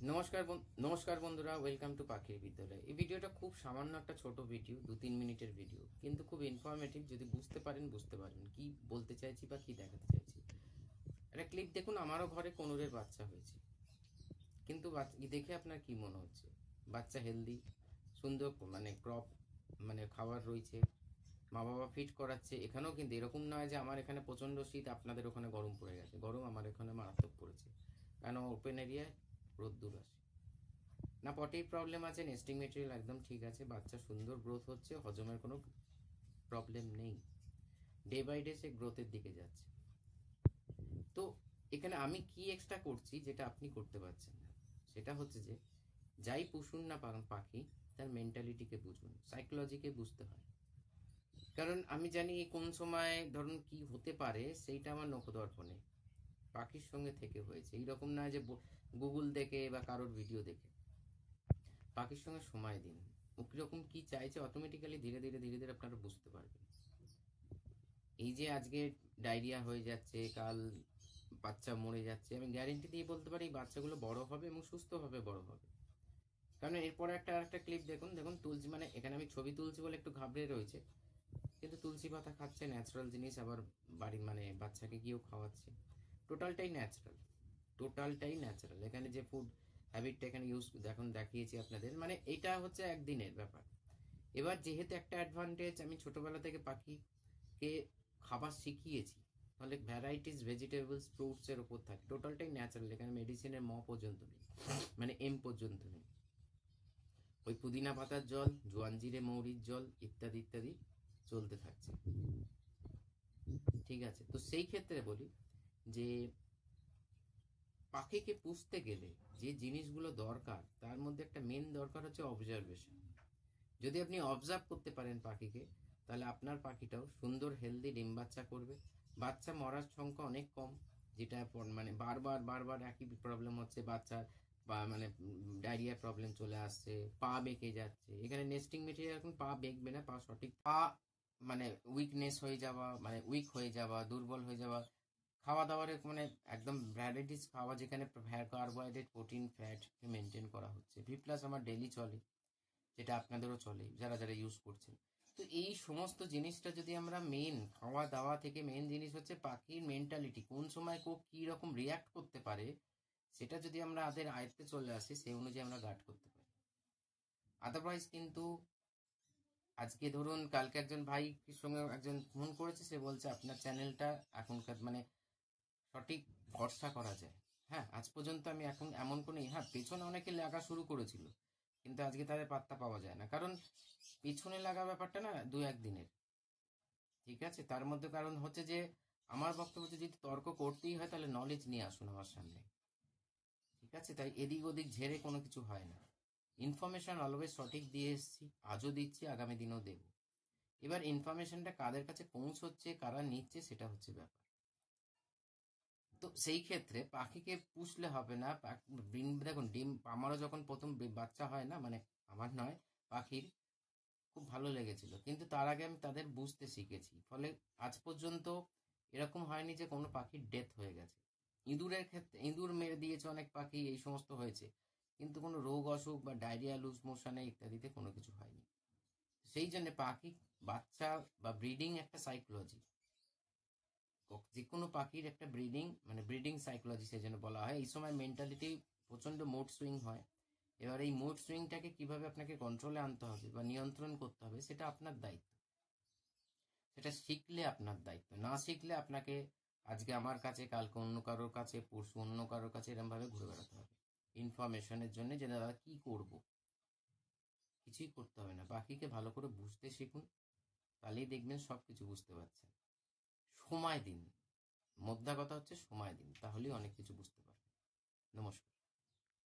নমস্কার বন্ধুরা, welcome to পাখির বিদ্যালয়। এই ভিডিওটা খুব সামান্য একটা ছোট ভিডিও, 2-3 মিনিটের ভিডিও, কিন্তু খুব ইনফরমেটিভ। যদি বুঝতে পারবেন কি বলতে চাইছি বা কি দেখাতে চাইছি। একটা ক্লিপ দেখুন, আমারও ঘরে কোনুরের বাচ্চা হয়েছে, কিন্তু দেখে আপনার কি মনে হচ্ছে? বাচ্চা হেলদি, সুন্দর, মানে ক্রপ, মানে খাবার রয়েছে, মা বাবা ফিট করাচ্ছে। এখানেও কিন্তু এরকম নয় যে আমার এখানে প্রচণ্ড শীত, আপনাদের ওখানে গরম পড়ে গেছে। গরম আমার এখানে মারাত্মক পড়েছে, কারণ ওপেন এরিয়ায় রোদ্দুর আসে না। পটেই প্রবলেম আছে, নেস্টিং মেটেরিয়াল একদম ঠিক আছে, বাচ্চা সুন্দর গ্রোথ হচ্ছে, হজমের কোনো প্রবলেম নেই, ডে বাই ডে সে গ্রোথের দিকে যাচ্ছে। তো এখানে আমি কি এক্সট্রা করছি যেটা আপনি করতে পারছেন না, সেটা হচ্ছে যে যাই পুষুন না পাখি, তার মেন্টালিটিকে বুঝুন, সাইকোলজিকে বুঝতে হয়। কারণ আমি জানি কোন সময় ধরুন কি হতে পারে, সেইটা আমার নখদর্পণে পাখির সঙ্গে থেকে হয়েছে। এইরকম না যে গুগল দেখে বা কারোর ভিডিও দেখে। পাখির সঙ্গে সময় দিন, ও কিরকম কি চাইছে, অটোমেটিক্যালি ধীরে ধীরে ধীরে ধীরে আপনারা বুঝতে পারবেন। এই যে আজকে ডায়রিয়া হয়ে যাচ্ছে, কাল বাচ্চা মরে যাচ্ছে, আমি গ্যারেন্টি দিয়ে বলতে পারি এই বাচ্চাগুলো বড় হবে এবং সুস্থভাবে বড় হবে। কারণ এরপরে একটা ক্লিপ দেখুন, তুলসী, মানে এখানে আমি ছবি তুলছি বলে একটু ঘাবড়ে রয়েছে, কিন্তু তুলসী পাতা খাচ্ছে, ন্যাচারাল জিনিস, আবার বাড়ির মানে বাচ্চাকে গিয়েও খাওয়াচ্ছে। টোটালটাই ন্যাচারাল, টোটালটাই ন্যাচারাল। এখানে যে ফুড হ্যাবিটটা এখানে দেখিয়েছি আপনাদের, মানে এটা হচ্ছে একদিনের ব্যাপার। এবার যেহেতু একটা অ্যাডভান্টেজ, আমি ছোটবেলা থেকে পাখিকে খাবার শিখিয়েছি, ফলে ভ্যারাইটিস ভেজিটেবলস ফ্রুটস এর উপর থাকে, টোটালটাই ন্যাচারাল। এখানে মেডিসিনের পর্যন্ত নেই, মানে পর্যন্ত নেই। ওই পুদিনা পাতার জল, জোয়ান জিরে মৌরির জল, ইত্যাদি ইত্যাদি চলতে থাকছে। ঠিক আছে, তো সেই ক্ষেত্রে বলি যে পাখিকে পুষতে গেলে যে জিনিসগুলো দরকার, তার মধ্যে একটা মেন দরকার হচ্ছে অবজারভেশন। যদি আপনি অবজার্ভ করতে পারেন পাখিকে, তাহলে আপনার পাখিটাও সুন্দর হেলদি ডিম বাচ্চা করবে। বাচ্চা মরার সংখ্যা অনেক কম, যেটা মানে বারবার বারবার একই প্রবলেম হচ্ছে বাচ্চার, বা মানে ডায়রিয়া প্রবলেম চলে আসছে, পা বেঁকে যাচ্ছে। এখানে নেস্টিং মেটেরিয়াল এখন পা বেঁকবে না, পা সঠিক পা, মানে উইকনেস হয়ে যাওয়া, মানে উইক হয়ে যাওয়া, দুর্বল হয়ে যাওয়া। খাওয়া দাওয়ার মানে একদম ভ্যারাইটিস খাওয়া, যেখানে কার্বোহাইড্রেট, প্রোটিন, ফ্যাট মেনটেন করা হচ্ছে। V+ আমার ডেলি চলে, যেটা আপনাদেরও চলে যারা যারা ইউজ করছেন। তো এই সমস্ত জিনিসটা যদি আমরা, মেন খাওয়া দাওয়া থেকে মেন জিনিস হচ্ছে পাখির মেন্টালিটি, কোন সময় কি রকম রিয়াক্ট করতে পারে, সেটা যদি আমরা আমাদের আয়ত্তে চলে আসে, সেই অনুযায়ী আমরা গার্ড করতে পারি। আদারওয়াইজ কিন্তু আজকে ধরুন কালকে একজন ভাইয়ের সঙ্গে একজন ফোন করেছে, সে বলছে আপনার চ্যানেলটা এখনকার মানে সঠিক ভরসা করা যায়। হ্যাঁ, আজ পর্যন্ত আমি এখন এমন কোনো, হ্যাঁ পেছনে অনেকে লাগা শুরু করেছিল, কিন্তু আজকে তাদের পাত্তা পাওয়া যায় না। কারণ পিছনে লাগা ব্যাপারটা না 2-1 দিনের, ঠিক আছে। তার মধ্যে কারণ হচ্ছে যে আমার বক্তব্য হচ্ছে, যদি তর্ক করতেই হয় তাহলে নলেজ নিয়ে আসুন আমার সামনে, ঠিক আছে। তাই এদিক ওদিক ঝেড়ে কোনো কিছু হয় না। ইনফরমেশন অলওয়েজ সঠিক দিয়ে এসছি, আজও দিচ্ছি, আগামী দিনও দেব। এবার ইনফরমেশনটা কাদের কাছে পৌঁছচ্ছে, কারা নিচ্ছে, সেটা হচ্ছে ব্যাপার। তো সেই ক্ষেত্রে পাখিকে পুষলে হবে না। দেখুন ডিম, আমারও যখন প্রথম বাচ্চা হয় না, মানে আমার নয়, পাখির, খুব ভালো লেগেছিল, কিন্তু তার আগে আমি তাদের বুঝতে শিখেছি, ফলে আজ পর্যন্ত এরকম হয়নি যে কোনো পাখির ডেথ হয়ে গেছে। ইঁদুরের ক্ষেত্রে ইঁদুর মেরে দিয়েছে অনেক পাখি, এই সমস্ত হয়েছে, কিন্তু কোনো রোগ অসুখ বা ডায়রিয়া, লুজ মোশনে ইত্যাদিতে কোনো কিছু হয়নি। সেই জন্য পাখি বাচ্চা বা ব্রিডিং একটা সাইকোলজি, যে কোনো পাখির একটা ব্রিডিং, মানে ব্রিডিং সাইকোলজি সেই জন্য বলা হয়। এই সময় মেন্টালিটি প্রচন্ড মুড সুইং হয়। এবার এই মুড সুইংটাকে কিভাবে আপনাকে কন্ট্রোলে আনতে হবে বা নিয়ন্ত্রণ করতে হবে, সেটা আপনার দায়িত্ব। সেটা শিখলে আপনার দায়িত্ব, না শিখলে আপনাকে আজকে আমার কাছে, কালকে অন্য কারোর কাছে, পরশু অন্য কারোর কাছে, এরকম ভাবে ঘুরে বেড়াতে হবে ইনফরমেশনের জন্য, যে দাদা কি করব। কিছুই করতে হবে না, পাখিকে ভালো করে বুঝতে শিখুন, তাহলেই দেখবেন সব কিছু বুঝতে পারছেন। সময় দিন, মোদ্দা কথা হচ্ছে সময় দিন, তাহলেই অনেক কিছু বুঝতে পারবেন। নমস্কার।